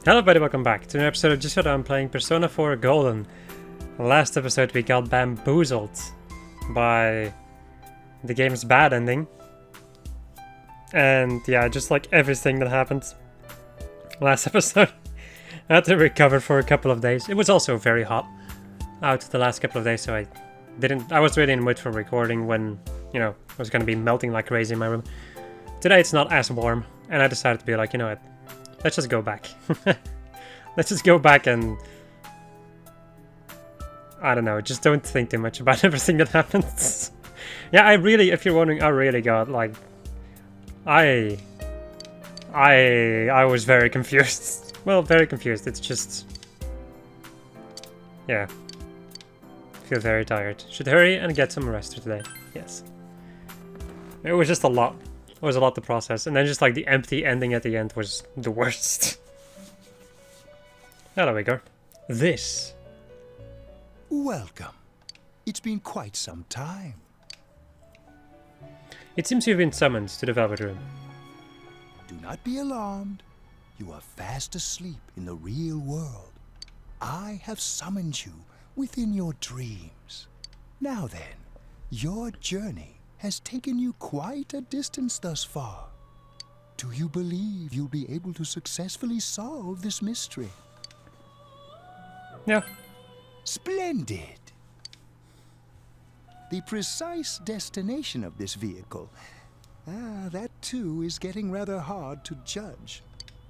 Hello everybody, welcome back to an episode of Just Shut Down playing Persona 4 Golden. Last episode we got bamboozled by the game's bad ending. And yeah, just like everything that happened last episode, I had to recover for a couple of days. It was also very hot out the last couple of days, so I was ready in mood for recording when, you know, it was gonna be melting like crazy in my room. Today it's not as warm, and I decided to be like, you know what, let's just go back. Let's just go back and... I don't know, just don't think too much about everything that happens. Yeah, I really, if you're wondering, I really got, like... I was very confused. Well, very confused, it's just... Yeah. I feel very tired. Should hurry and get some rest for today. Yes. It was just a lot. It was a lot to process. And then just like the empty ending at the end was the worst. Now there we go. This. Welcome. It's been quite some time. It seems you've been summoned to the Velvet Room. Do not be alarmed. You are fast asleep in the real world. I have summoned you within your dreams. Now then, your journey has taken you quite a distance thus far. Do you believe you'll be able to successfully solve this mystery? Yeah. Splendid! The precise destination of this vehicle, that too is getting rather hard to judge.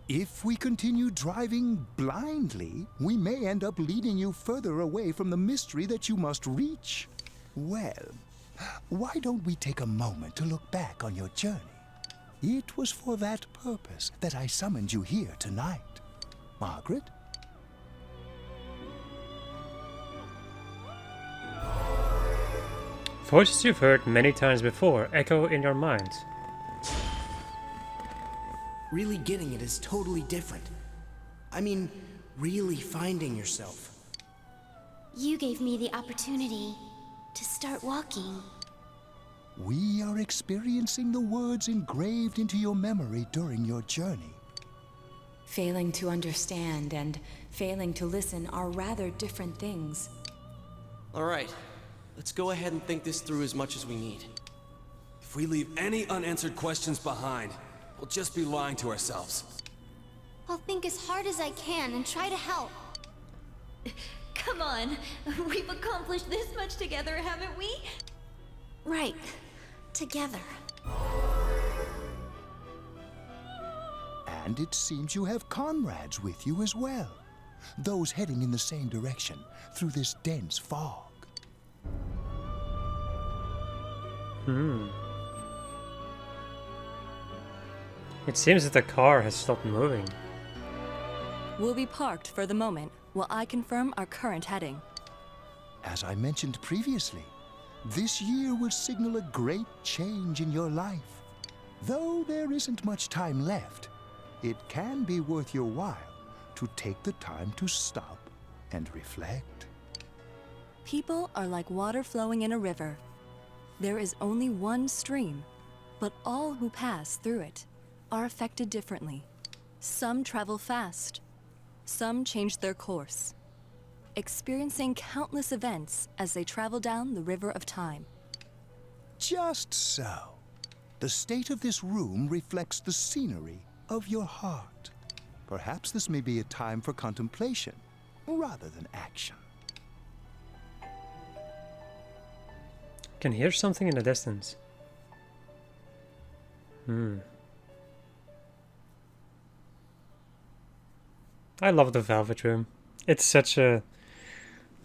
If we continue driving blindly, we may end up leading you further away from the mystery that you must reach. Well, why don't we take a moment to look back on your journey? It was for that purpose that I summoned you here tonight. Margaret? Voices you've heard many times before echo in your mind. Really getting it is totally different. I mean, really finding yourself. You gave me the opportunity to start walking. We are experiencing the words engraved into your memory during your journey. Failing to understand and failing to listen are rather different things. All right, let's go ahead and think this through as much as we need. If we leave any unanswered questions behind, we'll just be lying to ourselves. I'll think as hard as I can and try to help. Come on, we've accomplished this much together, haven't we? Right. Together. And it seems you have comrades with you as well. Those heading in the same direction through this dense fog. It seems that the car has stopped moving. We'll be parked for the moment while I confirm our current heading. As I mentioned previously, this year will signal a great change in your life. Though there isn't much time left, it can be worth your while to take the time to stop and reflect. People are like water flowing in a river. There is only one stream, but all who pass through it are affected differently. Some travel fast. Some change their course, experiencing countless events as they travel down the river of time. Just so. The state of this room reflects the scenery of your heart. Perhaps this may be a time for contemplation rather than action. Can hear something in the distance. I love the Velvet Room. It's such a...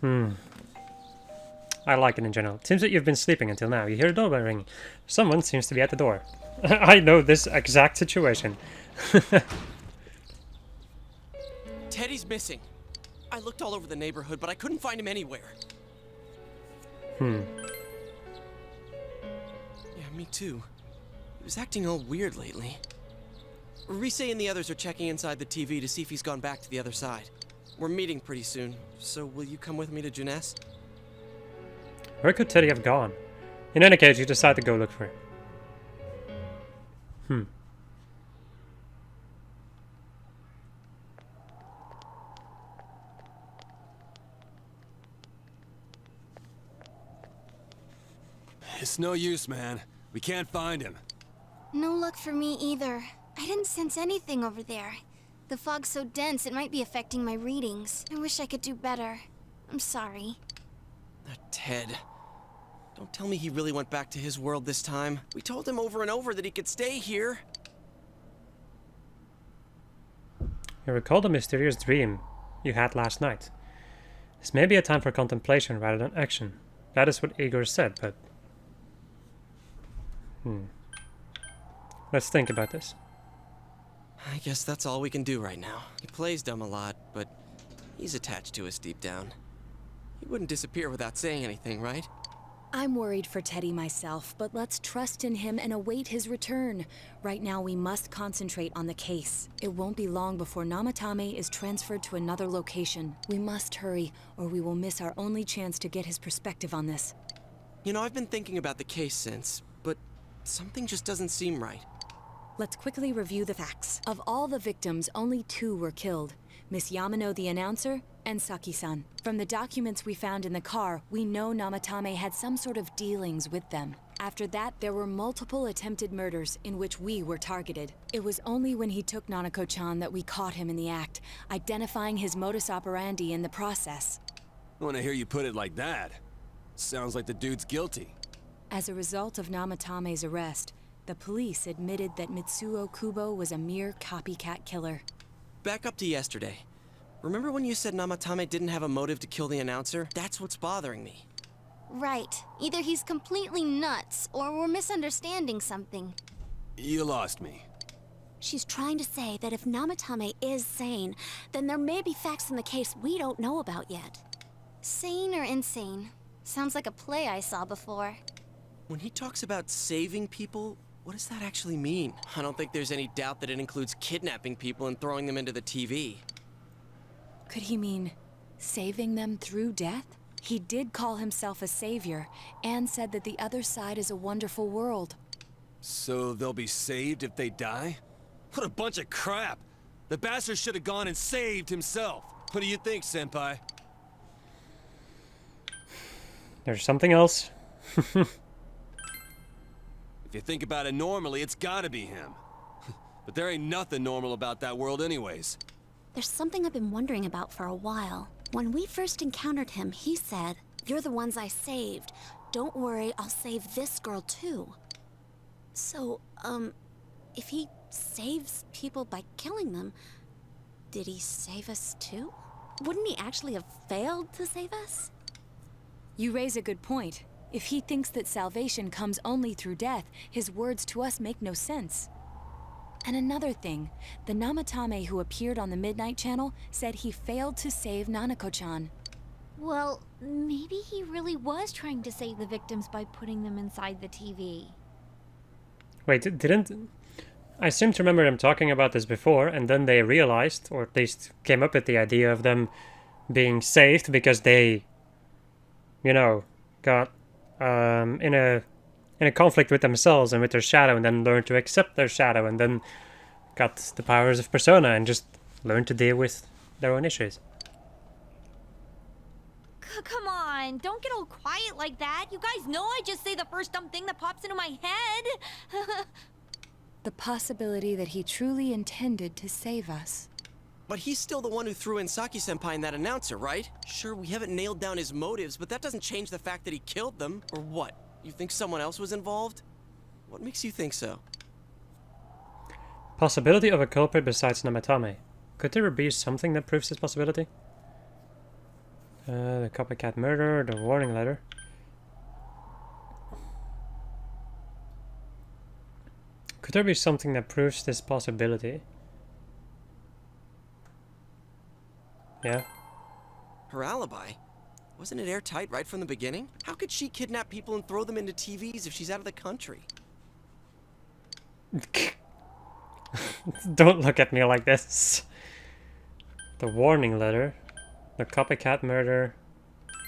I like it in general. It seems that you've been sleeping until now. You hear the doorbell ringing. Someone seems to be at the door. I know this exact situation. Teddy's missing. I looked all over the neighborhood, but I couldn't find him anywhere. Yeah, me too. He was acting all weird lately. Rise and the others are checking inside the TV to see if he's gone back to the other side. We're meeting pretty soon, so will you come with me to Junes? Where could Teddy have gone? In any case, you decide to go look for him. It's no use, man. We can't find him. No luck for me either. I didn't sense anything over there. The fog's so dense it might be affecting my readings. I wish I could do better. I'm sorry. That Ted. Don't tell me he really went back to his world this time. We told him over and over that he could stay here. You recall the mysterious dream you had last night. This may be a time for contemplation rather than action. That is what Igor said, but... Let's think about this. I guess that's all we can do right now. He plays dumb a lot, but he's attached to us deep down. He wouldn't disappear without saying anything, right? I'm worried for Teddy myself, but let's trust in him and await his return. Right now, we must concentrate on the case. It won't be long before Namatame is transferred to another location. We must hurry, or we will miss our only chance to get his perspective on this. You know, I've been thinking about the case since, but something just doesn't seem right. Let's quickly review the facts. Of all the victims, only 2 were killed. Miss Yamano the announcer, and Saki-san. From the documents we found in the car, we know Namatame had some sort of dealings with them. After that, there were multiple attempted murders in which we were targeted. It was only when he took Nanako-chan that we caught him in the act, identifying his modus operandi in the process. When I hear you put it like that, sounds like the dude's guilty. As a result of Namatame's arrest, the police admitted that Mitsuo Kubo was a mere copycat killer. Back up to yesterday. Remember when you said Namatame didn't have a motive to kill the announcer? That's what's bothering me. Right. Either he's completely nuts, or we're misunderstanding something. You lost me. She's trying to say that if Namatame is sane, then there may be facts in the case we don't know about yet. Sane or insane? Sounds like a play I saw before. When he talks about saving people, what does that actually mean? I don't think there's any doubt that it includes kidnapping people and throwing them into the TV. Could he mean saving them through death? He did call himself a savior and said that the other side is a wonderful world. So they'll be saved if they die? What a bunch of crap! The bastard should have gone and saved himself. What do you think, Senpai? There's something else. If you think about it normally, it's gotta be him. But there ain't nothing normal about that world anyways. There's something I've been wondering about for a while. When we first encountered him, he said, "You're the ones I saved. Don't worry, I'll save this girl too." So, if he saves people by killing them, did he save us too? Wouldn't he actually have failed to save us? You raise a good point. If he thinks that salvation comes only through death, his words to us make no sense. And another thing, the Namatame who appeared on the Midnight Channel said he failed to save Nanako-chan. Well, maybe he really was trying to save the victims by putting them inside the TV. Wait, didn't... I seem to remember them talking about this before, and then they realized, or at least came up with the idea of them being saved because they, you know, got in a conflict with themselves and with their shadow, and then learned to accept their shadow, and then got the powers of Persona and just learned to deal with their own issues. Come on, don't get all quiet like that. You guys know I just say the first dumb thing that pops into my head. The possibility that he truly intended to save us. But he's still the one who threw in Saki-senpai and that announcer, right? Sure, we haven't nailed down his motives, but that doesn't change the fact that he killed them. Or what? You think someone else was involved? What makes you think so? Possibility of a culprit besides Namatame. Could there be something that proves this possibility? The copycat murder, the warning letter. Could there be something that proves this possibility? Yeah. Her alibi? Wasn't it airtight right from the beginning? How could she kidnap people and throw them into TVs if she's out of the country? Don't look at me like this. The warning letter. The copycat murder.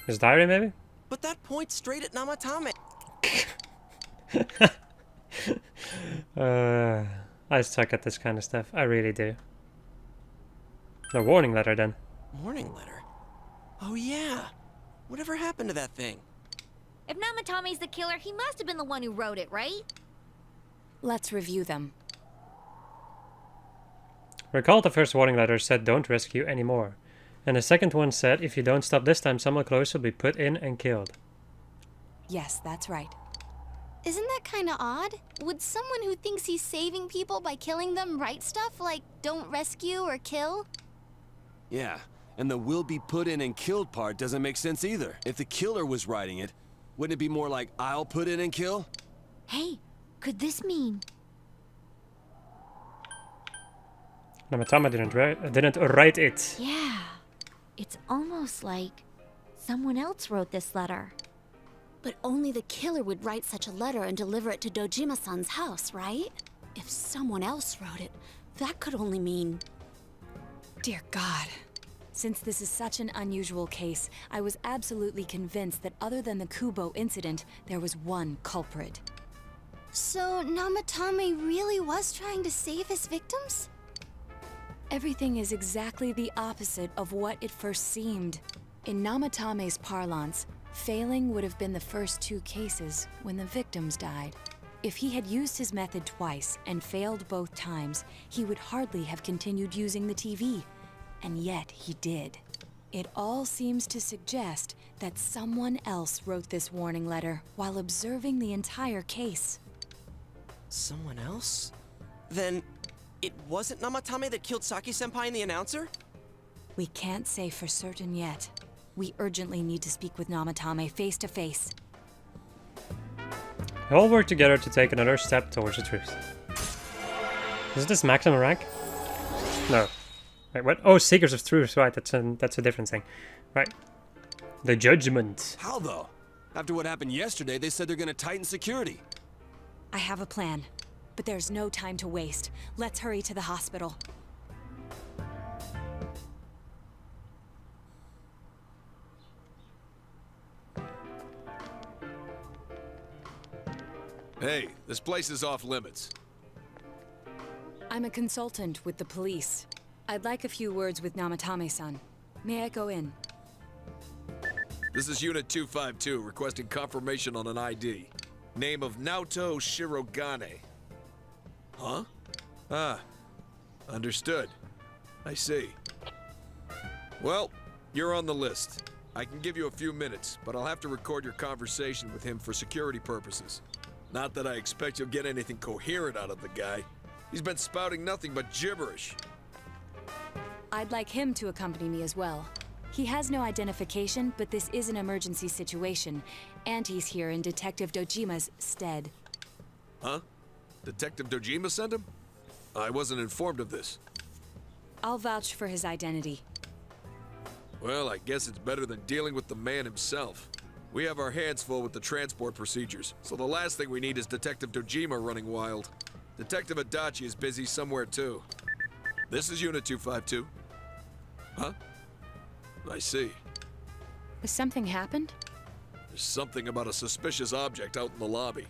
His diary, maybe? But that points straight at Namatame. I suck at this kind of stuff. I really do. The warning letter, then. Warning letter? Oh yeah. Whatever happened to that thing? If Namatame's the killer, he must have been the one who wrote it, right? Let's review them. Recall the first warning letter said don't rescue anymore. And the second one said if you don't stop this time, someone close will be put in and killed. Yes, that's right. Isn't that kind of odd? Would someone who thinks he's saving people by killing them write stuff like don't rescue or kill? Yeah, and the will be put in and killed part doesn't make sense either. If the killer was writing it, wouldn't it be more like I'll put in and kill? Hey, could this mean... Namatama didn't write it. Yeah, it's almost like someone else wrote this letter. But only the killer would write such a letter and deliver it to Dojima-san's house, right? If someone else wrote it, that could only mean... Dear God. Since this is such an unusual case, I was absolutely convinced that other than the Kubo incident, there was one culprit. So Namatame really was trying to save his victims? Everything is exactly the opposite of what it first seemed. In Namatame's parlance, failing would have been the first two cases when the victims died. If he had used his method twice and failed both times, he would hardly have continued using the TV. And yet he did. It all seems to suggest that someone else wrote this warning letter while observing the entire case. Someone else? Then it wasn't Namatame that killed Saki-senpai and the announcer? We can't say for certain yet. We urgently need to speak with Namatame face to face. They all work together to take another step towards the truth. Is this maximum rank? No. Wait, what? Oh, Seekers of Truth, right, that's a different thing. Right. The Judgment. How though? After what happened yesterday, they said they're gonna tighten security. I have a plan, but there's no time to waste. Let's hurry to the hospital. Hey, this place is off limits. I'm a consultant with the police. I'd like a few words with Namatame-san. May I go in? This is Unit 252, requesting confirmation on an ID. Name of Naoto Shirogane. Huh? Ah, understood. I see. Well, you're on the list. I can give you a few minutes, but I'll have to record your conversation with him for security purposes. Not that I expect you'll get anything coherent out of the guy. He's been spouting nothing but gibberish. I'd like him to accompany me as well. He has no identification, but this is an emergency situation, and he's here in Detective Dojima's stead. Huh? Detective Dojima sent him? I wasn't informed of this. I'll vouch for his identity. Well, I guess it's better than dealing with the man himself. We have our hands full with the transport procedures, so the last thing we need is Detective Dojima running wild. Detective Adachi is busy somewhere too. This is Unit 252. Huh? I see. Has something happened? There's something about a suspicious object out in the lobby.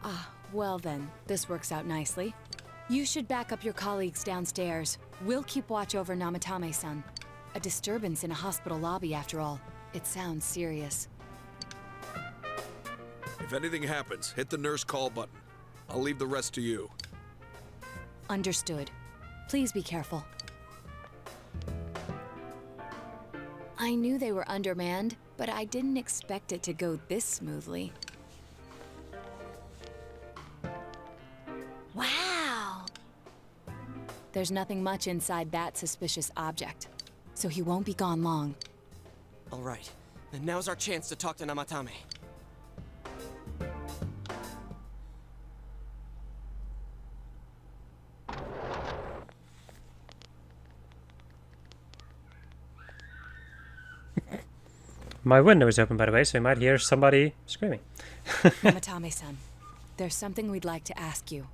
Ah, well then, this works out nicely. You should back up your colleagues downstairs. We'll keep watch over Namatame-san. A disturbance in a hospital lobby, after all. It sounds serious. If anything happens, hit the nurse call button. I'll leave the rest to you. Understood. Please be careful. I knew they were undermanned, but I didn't expect it to go this smoothly. Wow! There's nothing much inside that suspicious object, so he won't be gone long. All right, then now's our chance to talk to Namatame. My window is open, by the way, so you might hear somebody screaming. Namatame-san, there's something we'd like to ask you.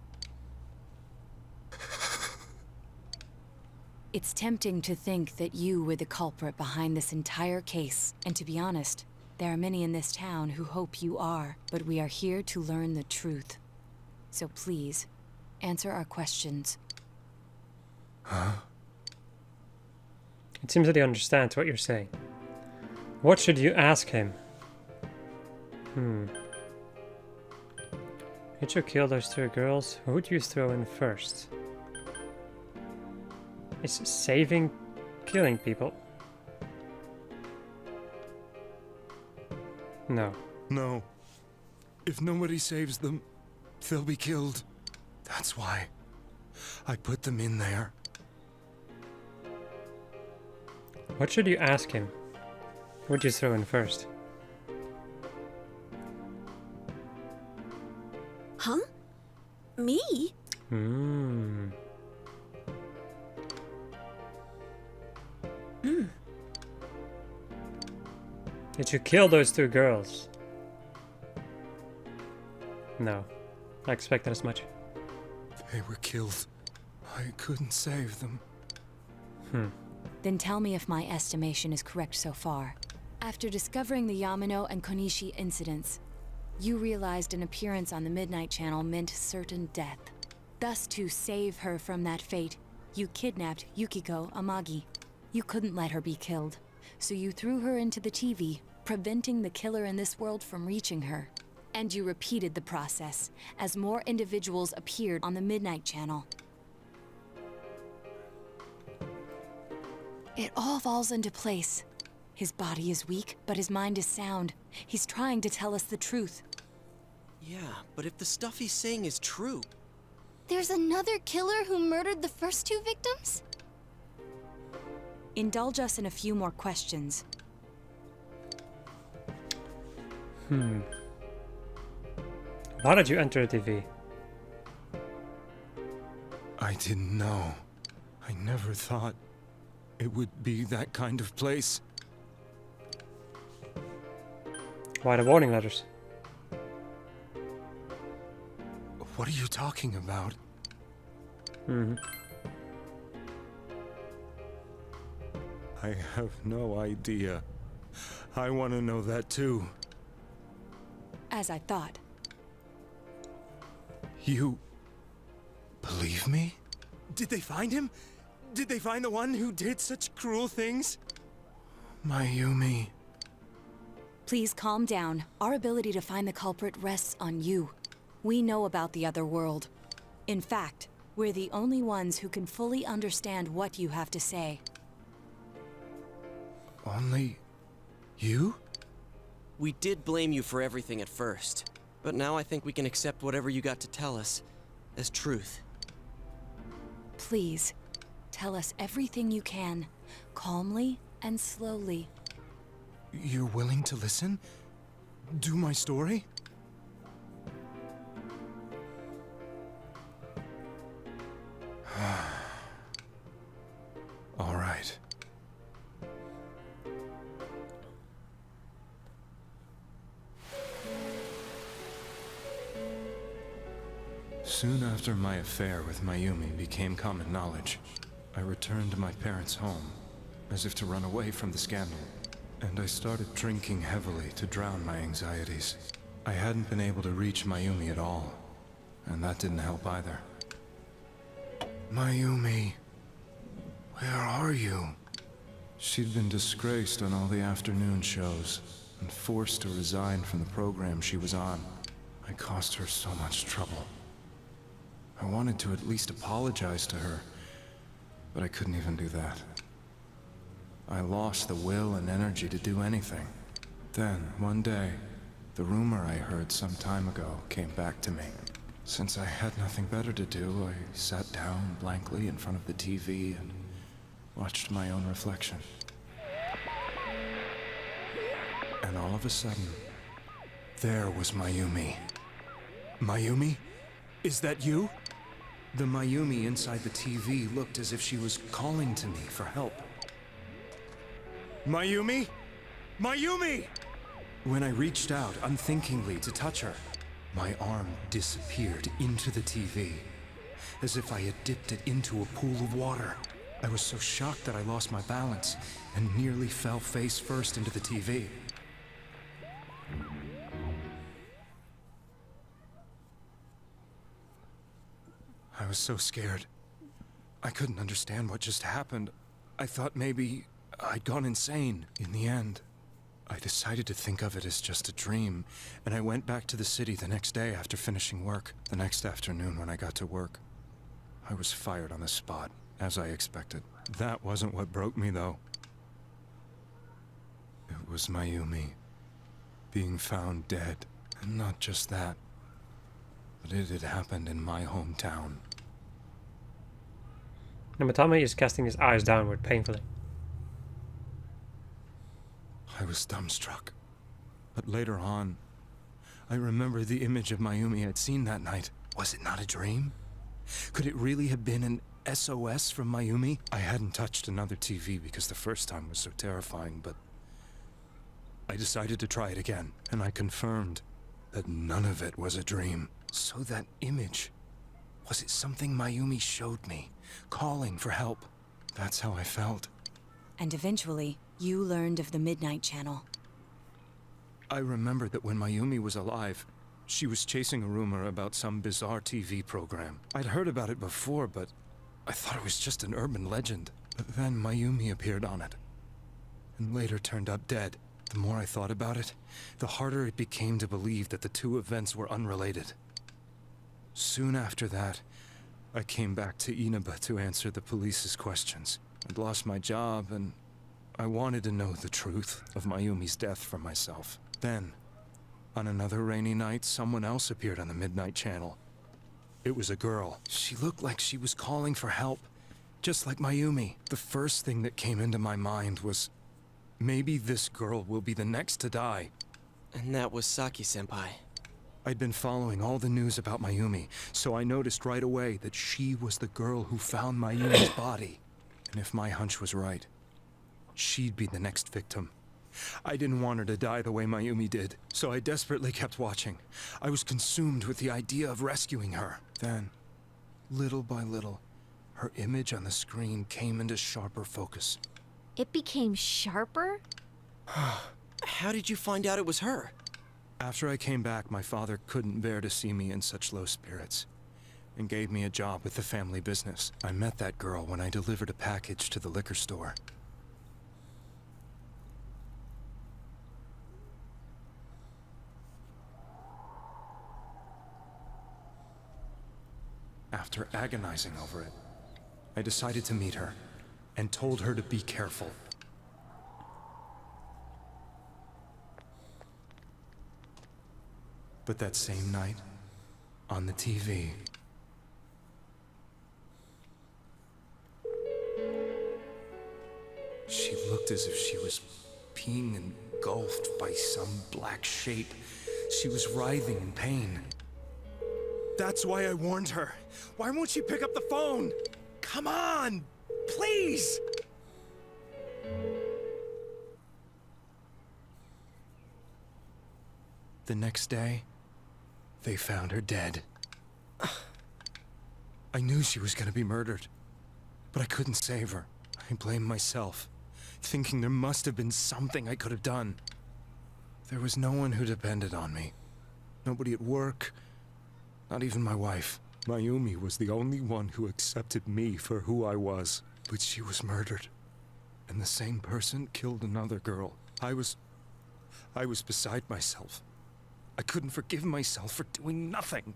It's tempting to think that you were the culprit behind this entire case, and to be honest, there are many in this town who hope you are, but we are here to learn the truth. So please, answer our questions. Huh? It seems that he understands what you're saying. What should you ask him? Did you kill those 2 girls? Who would you throw in first? Is saving killing people? No. No. If nobody saves them, they'll be killed. That's why I put them in there. What should you ask him? Who would you throw in first? Huh? Me? Hmm. Did you kill those 2 girls? No. I expected as much. They were killed. I couldn't save them. Then tell me if my estimation is correct so far. After discovering the Yamano and Konishi incidents, you realized an appearance on the Midnight Channel meant certain death. Thus, to save her from that fate, you kidnapped Yukiko Amagi. You couldn't let her be killed, so you threw her into the TV, preventing the killer in this world from reaching her. And you repeated the process, as more individuals appeared on the Midnight Channel. It all falls into place. His body is weak, but his mind is sound. He's trying to tell us the truth. Yeah, but if the stuff he's saying is true... There's another killer who murdered the first 2 victims? Indulge us in a few more questions. Why did you enter the TV? I didn't know. I never thought it would be that kind of place. Why the warning letters? What are you talking about? I have no idea. I want to know that too. As I thought. You believe me? Did they find him? Did they find the one who did such cruel things? Mayumi. Please calm down. Our ability to find the culprit rests on you. We know about the other world. In fact, we're the only ones who can fully understand what you have to say. Only you? We did blame you for everything at first, but now I think we can accept whatever you got to tell us as truth. Please, tell us everything you can, calmly and slowly. You're willing to listen? Do my story? All right. Soon after my affair with Mayumi became common knowledge, I returned to my parents' home, as if to run away from the scandal. And I started drinking heavily to drown my anxieties. I hadn't been able to reach Mayumi at all, and that didn't help either. Mayumi, where are you? She'd been disgraced on all the afternoon shows, and forced to resign from the program she was on. I caused her so much trouble. I wanted to at least apologize to her, but I couldn't even do that. I lost the will and energy to do anything. Then, one day, the rumor I heard some time ago came back to me. Since I had nothing better to do, I sat down blankly in front of the TV and watched my own reflection. And all of a sudden, there was Mayumi. Mayumi? Is that you? The Mayumi inside the TV looked as if she was calling to me for help. Mayumi? Mayumi! When I reached out unthinkingly to touch her, my arm disappeared into the TV, as if I had dipped it into a pool of water. I was so shocked that I lost my balance and nearly fell face first into the TV. I was so scared. I couldn't understand what just happened. I thought maybe I'd gone insane. In the end, I decided to think of it as just a dream, and I went back to the city the next day after finishing work. The next afternoon when I got to work, I was fired on the spot, as I expected. That wasn't what broke me, though. It was Mayumi being found dead. And not just that, but it had happened in my hometown. Namatame is casting his eyes downward painfully. I was dumbstruck. But later on, I remember the image of Mayumi I'd seen that night. Was it not a dream? Could it really have been an SOS from Mayumi? I hadn't touched another TV because the first time was so terrifying, but I decided to try it again, and I confirmed that none of it was a dream. So that image, was it something Mayumi showed me, calling for help? That's how I felt. And eventually, you learned of the Midnight Channel. I remembered that when Mayumi was alive, she was chasing a rumor about some bizarre TV program. I'd heard about it before, but I thought it was just an urban legend. But then Mayumi appeared on it, and later turned up dead. The more I thought about it, the harder it became to believe that the two events were unrelated. Soon after that, I came back to Inaba to answer the police's questions. I'd lost my job, and I wanted to know the truth of Mayumi's death for myself. Then, on another rainy night, someone else appeared on the Midnight Channel. It was a girl. She looked like she was calling for help, just like Mayumi. The first thing that came into my mind was, maybe this girl will be the next to die. And that was Saki-senpai. I'd been following all the news about Mayumi, so I noticed right away that she was the girl who found Mayumi's body. And if my hunch was right, she'd be the next victim. I didn't want her to die the way Mayumi did, so I desperately kept watching. I was consumed with the idea of rescuing her. Then, little by little, her image on the screen came into sharper focus. It became sharper? How did you find out it was her? After I came back, my father couldn't bear to see me in such low spirits, and gave me a job with the family business. I met that girl when I delivered a package to the liquor store. After agonizing over it, I decided to meet her, and told her to be careful. But that same night, on the TV, she looked as if she was being engulfed by some black shape. She was writhing in pain. That's why I warned her. Why won't she pick up the phone? Come on! Please! The next day, they found her dead. I knew she was gonna be murdered, but I couldn't save her. I blamed myself, thinking there must have been something I could have done. There was no one who depended on me. Nobody at work, not even my wife. Mayumi was the only one who accepted me for who I was. But she was murdered, and the same person killed another girl. I was beside myself. I couldn't forgive myself for doing nothing.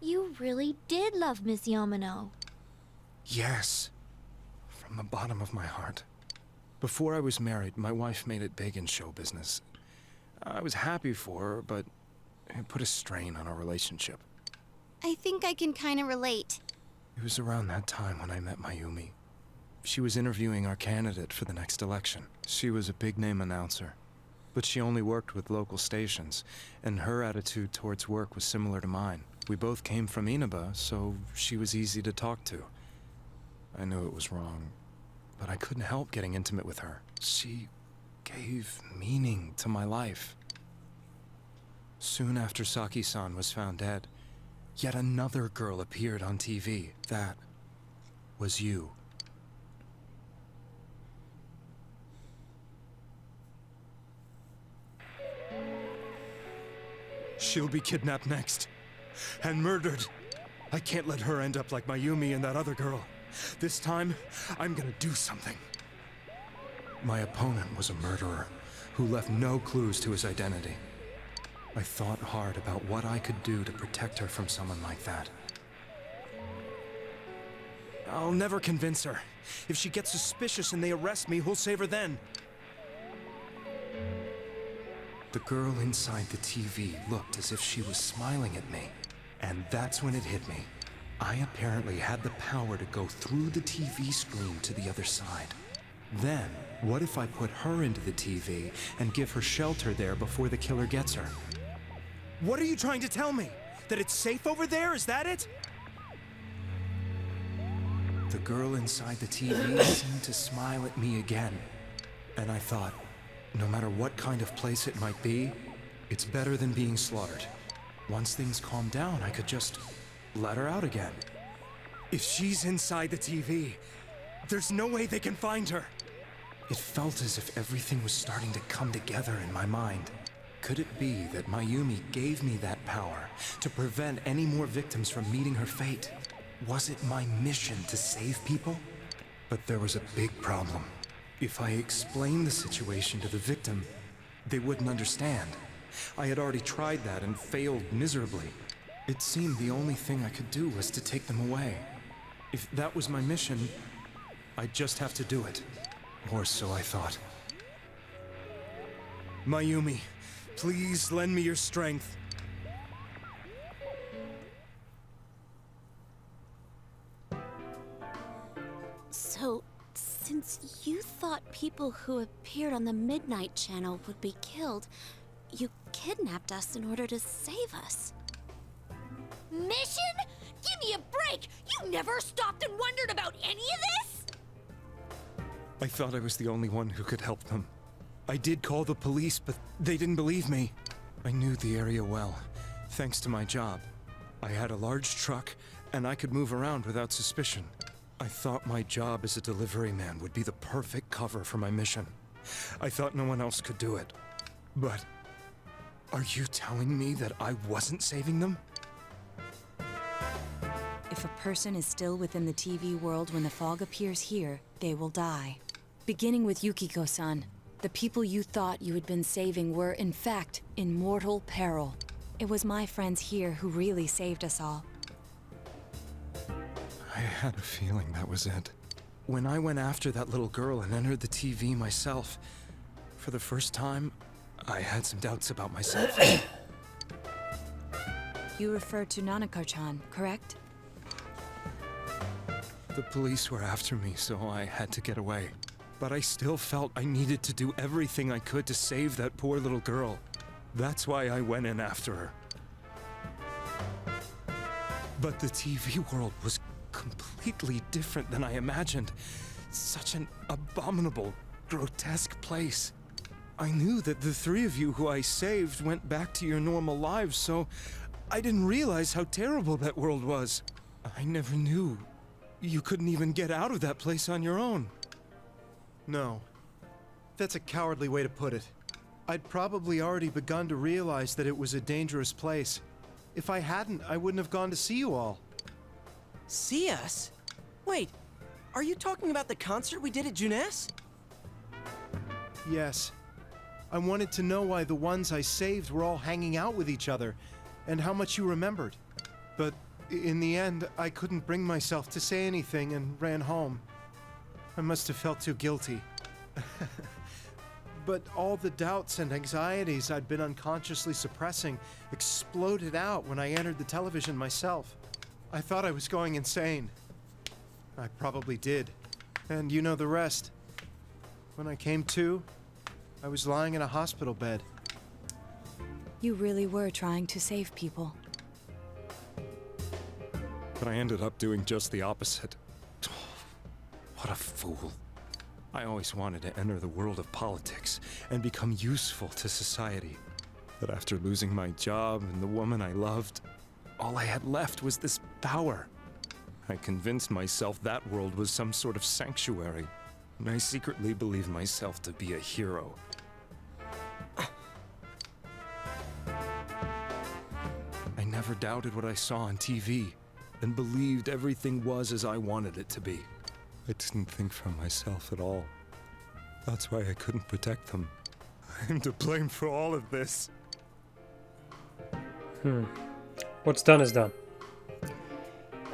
You really did love Miss Yamano. Yes, from the bottom of my heart. Before I was married, my wife made it big in show business. I was happy for her, but it put a strain on our relationship. I think I can kind of relate. It was around that time when I met Mayumi. She was interviewing our candidate for the next election. She was a big-name announcer, but she only worked with local stations, and her attitude towards work was similar to mine. We both came from Inaba, so she was easy to talk to. I knew it was wrong, but I couldn't help getting intimate with her. She gave meaning to my life. Soon after Saki-san was found dead, yet another girl appeared on TV. That was you. She'll be kidnapped next, and murdered. I can't let her end up like Mayumi and that other girl. This time, I'm gonna do something. My opponent was a murderer who left no clues to his identity. I thought hard about what I could do to protect her from someone like that. I'll never convince her. If she gets suspicious and they arrest me, who'll save her then? The girl inside the TV looked as if she was smiling at me. And that's when it hit me. I apparently had the power to go through the TV screen to the other side. Then, what if I put her into the TV and give her shelter there before the killer gets her? What are you trying to tell me? That it's safe over there? Is that it? The girl inside the TV seemed to smile at me again. And I thought, no matter what kind of place it might be, it's better than being slaughtered. Once things calm down, I could just let her out again. If she's inside the TV, there's no way they can find her. It felt as if everything was starting to come together in my mind. Could it be that Mayumi gave me that power to prevent any more victims from meeting her fate? Was it my mission to save people? But there was a big problem. If I explained the situation to the victim, they wouldn't understand. I had already tried that and failed miserably. It seemed the only thing I could do was to take them away. If that was my mission, I'd just have to do it. Or so I thought. Mayumi, please lend me your strength. So, since you thought people who appeared on the Midnight Channel would be killed, you kidnapped us in order to save us. Mission? Give me a break! You never stopped and wondered about any of this? I thought I was the only one who could help them. I did call the police, but they didn't believe me. I knew the area well, thanks to my job. I had a large truck, and I could move around without suspicion. I thought my job as a delivery man would be the perfect cover for my mission. I thought no one else could do it. But are you telling me that I wasn't saving them? If a person is still within the TV world when the fog appears here, they will die. Beginning with Yukiko-san, the people you thought you had been saving were, in fact, in mortal peril. It was my friends here who really saved us all. I had a feeling that was it. When I went after that little girl and entered the TV myself, for the first time, I had some doubts about myself. You refer to Nanako-chan, correct? The police were after me, so I had to get away. But I still felt I needed to do everything I could to save that poor little girl. That's why I went in after her. But the TV world was completely different than I imagined. Such an abominable, grotesque place. I knew that the three of you who I saved went back to your normal lives, so I didn't realize how terrible that world was. I never knew you couldn't even get out of that place on your own. No. That's a cowardly way to put it. I'd probably already begun to realize that it was a dangerous place. If I hadn't, I wouldn't have gone to see you all. See us? Wait, are you talking about the concert we did at Junes? Yes. I wanted to know why the ones I saved were all hanging out with each other, and how much you remembered. But in the end, I couldn't bring myself to say anything and ran home. I must have felt too guilty. But all the doubts and anxieties I'd been unconsciously suppressing exploded out when I entered the television myself. I thought I was going insane. I probably did. And you know the rest. When I came to, I was lying in a hospital bed. You really were trying to save people. But I ended up doing just the opposite. What a fool. I always wanted to enter the world of politics and become useful to society. But after losing my job and the woman I loved, all I had left was this power. I convinced myself that world was some sort of sanctuary, and I secretly believed myself to be a hero. I never doubted what I saw on TV, and believed everything was as I wanted it to be. I didn't think for myself at all. That's why I couldn't protect them. I'm to blame for all of this. What's done is done.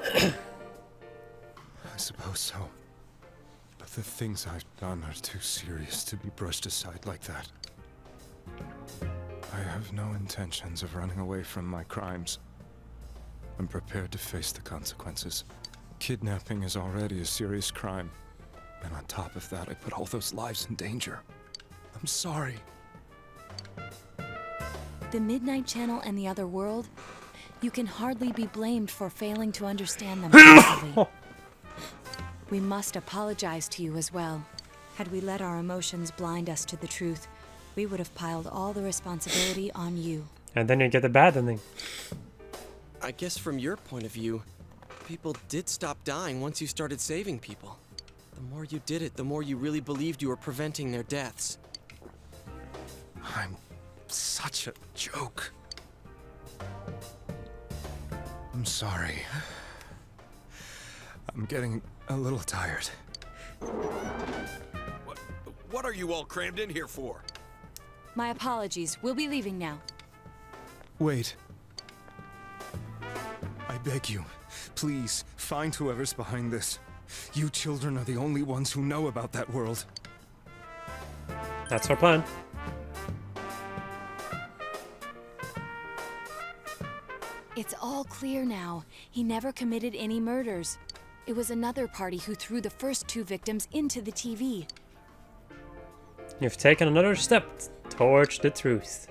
I suppose so. But the things I've done are too serious to be brushed aside like that. I have no intentions of running away from my crimes. I'm prepared to face the consequences. Kidnapping is already a serious crime. And on top of that, I put all those lives in danger. I'm sorry. The Midnight Channel and the other world, you can hardly be blamed for failing to understand them properly. We must apologize to you as well. Had we let our emotions blind us to the truth, we would have piled all the responsibility on you. And then you get the bad ending. I guess from your point of view, people did stop dying once you started saving people. The more you did it, the more you really believed you were preventing their deaths. I'm such a joke. I'm sorry. I'm getting a little tired. What are you all crammed in here for? My apologies. We'll be leaving now. Wait. I beg you, please, find whoever's behind this. You children are the only ones who know about that world. That's our plan. It's all clear now. He never committed any murders. It was another party who threw the first 2 victims into the TV. You've taken another step towards the truth.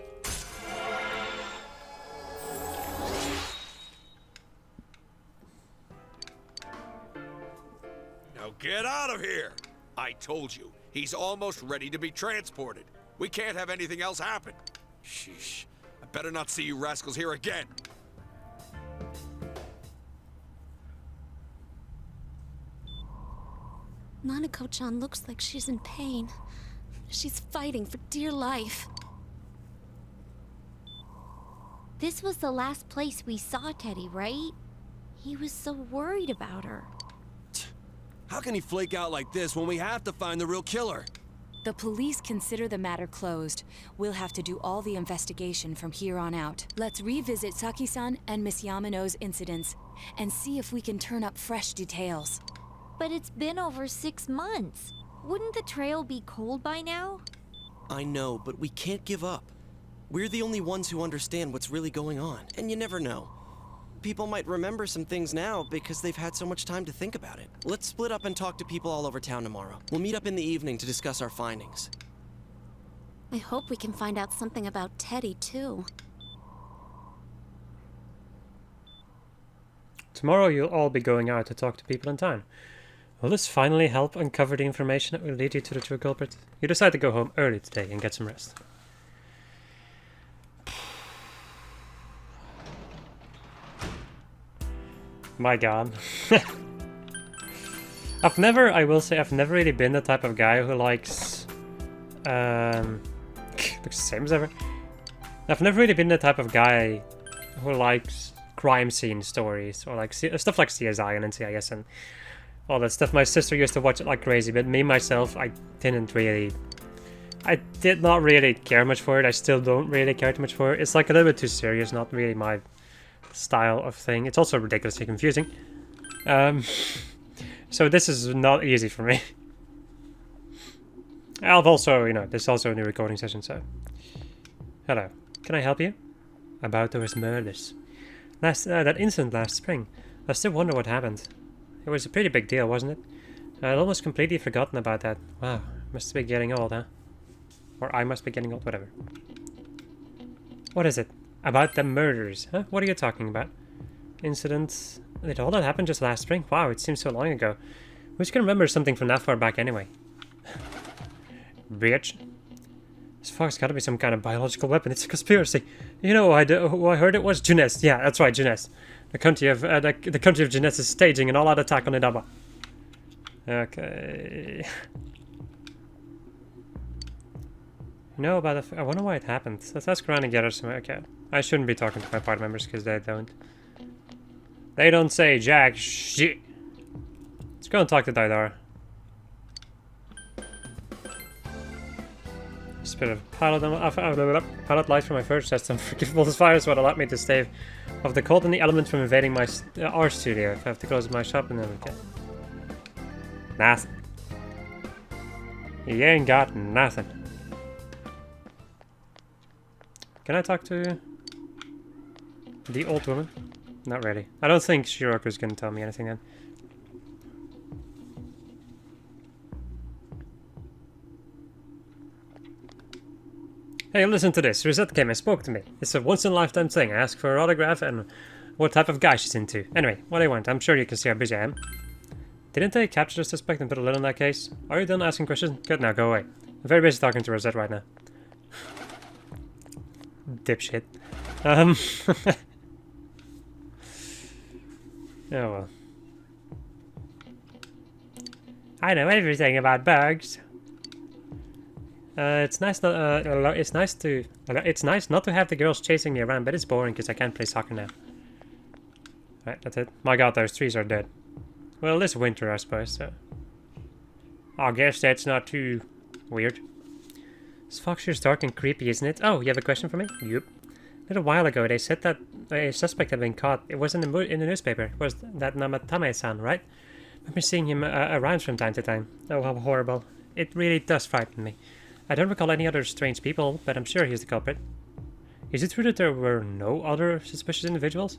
Now get out of here! I told you, he's almost ready to be transported. We can't have anything else happen. Sheesh. I better not see you rascals here again. Nanako-chan looks like she's in pain. She's fighting for dear life. This was the last place we saw Teddy, right? He was so worried about her. How can he flake out like this when we have to find the real killer? The police consider the matter closed. We'll have to do all the investigation from here on out. Let's revisit Saki-san and Miss Yamano's incidents and see if we can turn up fresh details. But it's been over 6 months. Wouldn't the trail be cold by now? I know, but we can't give up. We're the only ones who understand what's really going on, and you never know. People might remember some things now because they've had so much time to think about it. Let's split up and talk to people all over town tomorrow. We'll meet up in the evening to discuss our findings. I hope we can find out something about Teddy, too. Tomorrow you'll all be going out to talk to people in town. Will this finally help uncover the information that will lead you to the true culprit? You decide to go home early today and get some rest. My god. I will say, I've never really been the type of guy who likes... looks the same as ever. I've never really been the type of guy who likes crime scene stories, or like stuff like CSI and NCIS and all that stuff. My sister used to watch it like crazy, but me, myself, I did not really care much for it. I still don't really care too much for it. It's like a little bit too serious, not really my style of thing. It's also ridiculously confusing. So this is not easy for me. I've also, this is also a new recording session, so... Hello. Can I help you? About those murders. That incident last spring. I still wonder what happened. It was a pretty big deal, wasn't it? I'd almost completely forgotten about that. Wow, must be getting old, huh? Or I must be getting old, whatever. What is it? About the murders, huh? What are you talking about? Incidents? Did all that happen just last spring? Wow, it seems so long ago. Who's gonna remember something from that far back anyway? Bitch. This fog's gotta be some kind of biological weapon. It's a conspiracy. You know who I heard it was? Junes. Yeah, that's right, Junes. The country of Junes is staging an all-out attack on Inaba. Okay. I wonder why it happened. Let's ask around and get her some... Okay. I shouldn't be talking to my party members because they don't. They don't say jack shit. Let's go and talk to Daidara. bit of pilot light from my first test. Unforgivable fire is what allowed me to stave off the cold and the element from invading my art studio. If I have to close my shop and everything. Nothing. You ain't got nothing. Can I talk to the old woman? Not really. I don't think Shiroku's gonna tell me anything then. Hey, listen to this. Rosette came and spoke to me. It's a once-in-a-lifetime thing. I asked for an autograph and what type of guy she's into. Anyway, what do you want? I'm sure you can see how busy I am. Didn't they capture the suspect and put a lid on that case? Are you done asking questions? Good, now go away. I'm very busy talking to Rosette right now. Dipshit. Oh well. I know everything about bugs. It's nice not. It's nice not to have the girls chasing me around, but it's boring because I can't play soccer now. Right, that's it. My God, those trees are dead. Well, this winter, I suppose. So. I guess that's not too weird. This fox here's dark and creepy, isn't it? Oh, you have a question for me? Yep. A little while ago, they said that a suspect had been caught. It was in the newspaper. It was that Namatame-san, right? I remember seeing him around from time to time. Oh, how horrible. It really does frighten me. I don't recall any other strange people, but I'm sure he's the culprit. Is it true that there were no other suspicious individuals?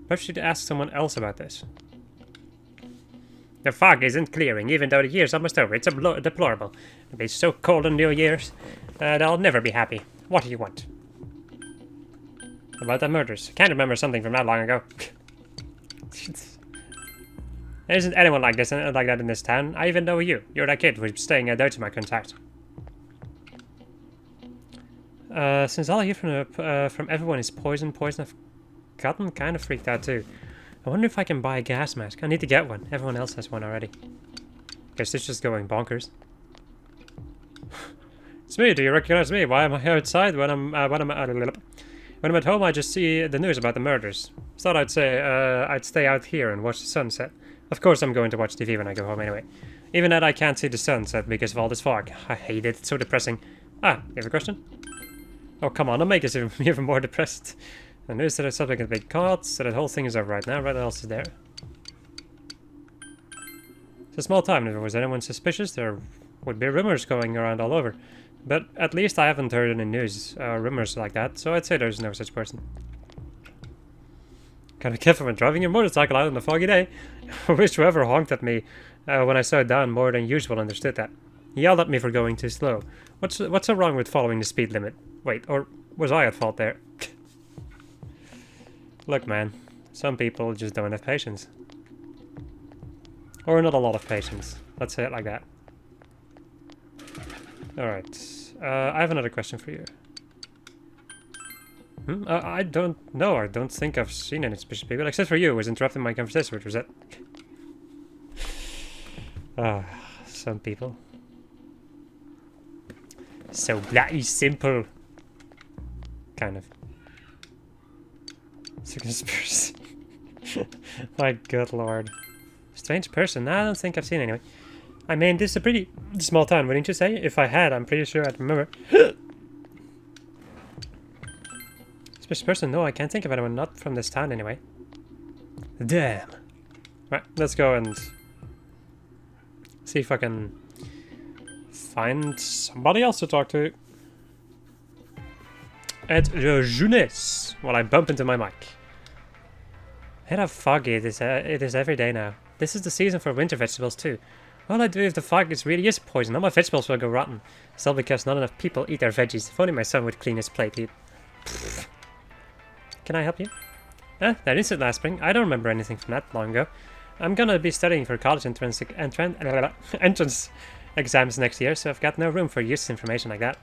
Perhaps you should ask someone else about this. The fog isn't clearing, even though the year's almost over. It's deplorable. It'll be so cold on New Year's that I'll never be happy. What do you want? About the murders. I can't remember something from that long ago. There isn't anyone like that in this town. I even know you. You're that kid who's staying at Deutsche contact. Since all I hear from everyone is poison, I've gotten kind of freaked out too. I wonder if I can buy a gas mask. I need to get one. Everyone else has one already. Guess it's just going bonkers. It's me. Do you recognize me? Why am I outside when I'm at home? I just see the news about the murders. Thought I'd stay out here and watch the sunset. Of course, I'm going to watch TV when I go home anyway. Even that I can't see the sunset because of all this fog. I hate it. It's so depressing. Ah, you have a question? Oh, come on, don't make us even more depressed. The news that a subject has been caught, so that whole thing is over right now. What else is there? It's a small town. If there was anyone suspicious, there would be rumors going around all over. But at least I haven't heard any news, rumors like that, so I'd say there's no such person. Gotta be careful when driving your motorcycle out on a foggy day. I wish whoever honked at me when I slowed down more than usual understood that. He yelled at me for going too slow. What's so wrong with following the speed limit? Wait, or was I at fault there? Look, man, some people just don't have patience. Or not a lot of patience. Let's say it like that. Alright, I have another question for you. I don't know. I don't think I've seen any suspicious people, except for you, who was interrupting my conversation with Rosette. Some people. So bloody simple. Kind of. It's a conspiracy. My good lord. Strange person? I don't think I've seen anyway. I mean, this is a pretty small town, wouldn't you say? If I had, I'm pretty sure I'd remember. Suspicious person? No, I can't think of anyone not from this town anyway. Damn. Right, let's go and see if I can find somebody else to talk to. At the jeunesse, while I bump into my mic. Hit how foggy it is every day now. This is the season for winter vegetables too. All I do if the fog really is poison, all my vegetables will go rotten. It's all because not enough people eat their veggies. If only my son would clean his plate, he'd... Can I help you? That instant last spring. I don't remember anything from that long ago. I'm gonna be studying for college entrance exams next year, so I've got no room for useless information like that.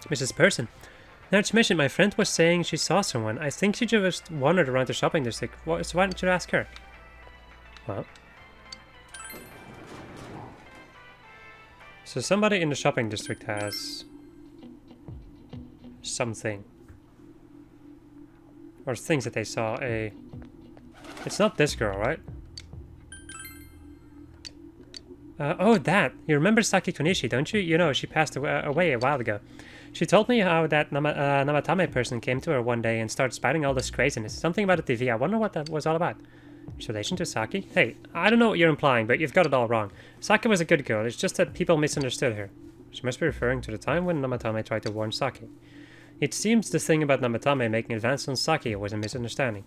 Mrs. Person. Now that you mentioned, my friend was saying she saw someone. I think she just wandered around the shopping district. So why don't you ask her? Well. So somebody in the shopping district has something. Or things that they saw. It's not this girl, right? Oh, that. You remember Saki Konishi, don't you? You know, she passed away a while ago. She told me how that Namatame person came to her one day and started spouting all this craziness. Something about the TV. I wonder what that was all about. Its relation to Saki? Hey, I don't know what you're implying, but you've got it all wrong. Saki was a good girl. It's just that people misunderstood her. She must be referring to the time when Namatame tried to warn Saki. It seems the thing about Namatame making advances on Saki was a misunderstanding.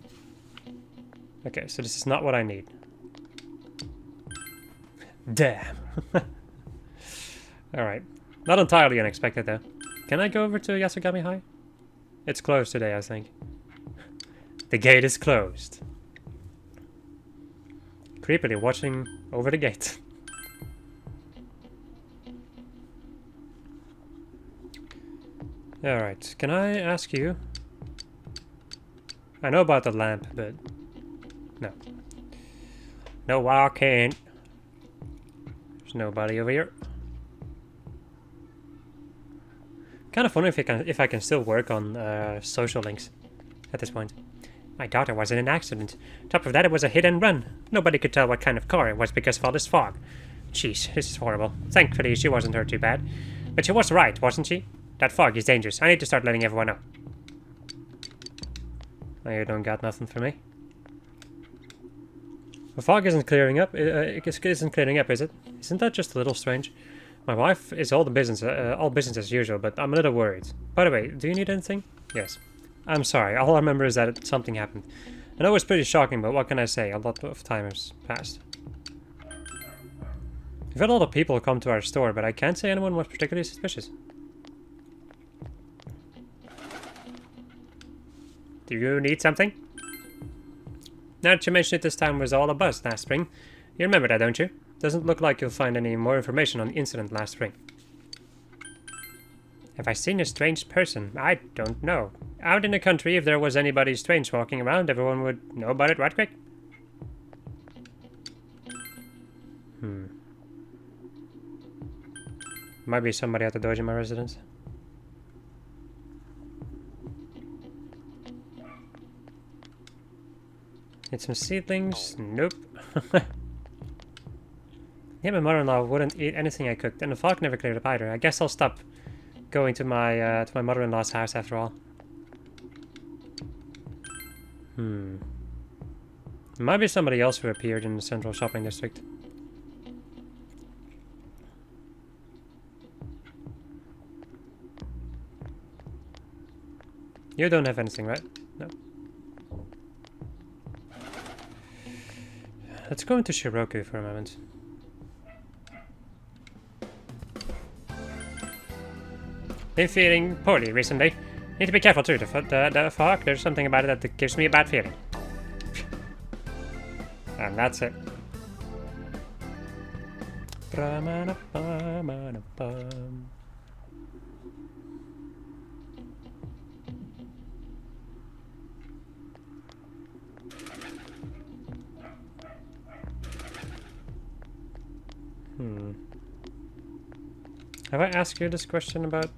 Okay, so this is not what I need. Damn. Alright. Not entirely unexpected, though. Can I go over to Yasogami High? It's closed today, I think. The gate is closed. Creepily watching over the gate. Alright, can I ask you? I know about the lamp, but... No. No, I can't. There's nobody over here. Kind of wondering if I can still work on social links at this point. My daughter was in an accident. Top of that, it was a hit and run. Nobody could tell what kind of car it was because of all this fog. Jeez, this is horrible. Thankfully, she wasn't hurt too bad. But she was right, wasn't she? That fog is dangerous. I need to start letting everyone know. Oh, you don't got nothing for me? The fog isn't clearing up. It isn't clearing up, is it? Isn't that just a little strange? My wife is all business as usual, but I'm a little worried. By the way, do you need anything? Yes. I'm sorry. All I remember is that something happened. I know it was pretty shocking, but what can I say? A lot of time has passed. We've had a lot of people come to our store, but I can't say anyone was particularly suspicious. Do you need something? Now that you mention it, this time was all a buzz last spring. You remember that, don't you? Doesn't look like you'll find any more information on the incident last spring. Have I seen a strange person? I don't know. Out in the country, if there was anybody strange walking around, everyone would know about it right quick. Might be somebody at the Dojima residence. Need some seedlings? Nope. Yeah, my mother-in-law wouldn't eat anything I cooked, and the fog never cleared up either. I guess I'll stop going to my mother-in-law's house after all. There might be somebody else who appeared in the central shopping district. You don't have anything, right? No. Let's go into Shiroku for a moment. Been feeling poorly recently. Need to be careful too. The fog, there's something about it that gives me a bad feeling. And that's it. Have I asked you this question about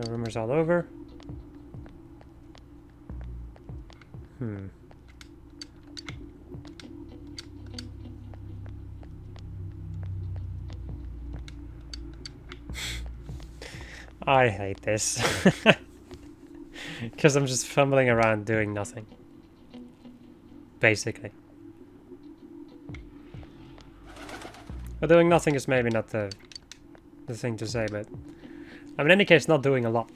rumors all over? I hate this. Because I'm just fumbling around doing nothing. Basically. Well, doing nothing is maybe not the thing to say, but in any case, not doing a lot.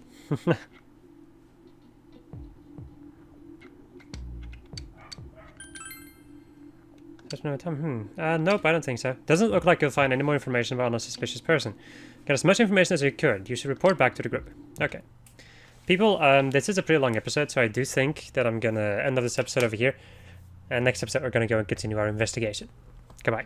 There's no time. Nope, I don't think so. Doesn't look like you'll find any more information about a suspicious person. Get as much information as you could. You should report back to the group. Okay. People, this is a pretty long episode, so I do think that I'm gonna end of this episode over here. And next episode, we're gonna go and continue our investigation. Goodbye.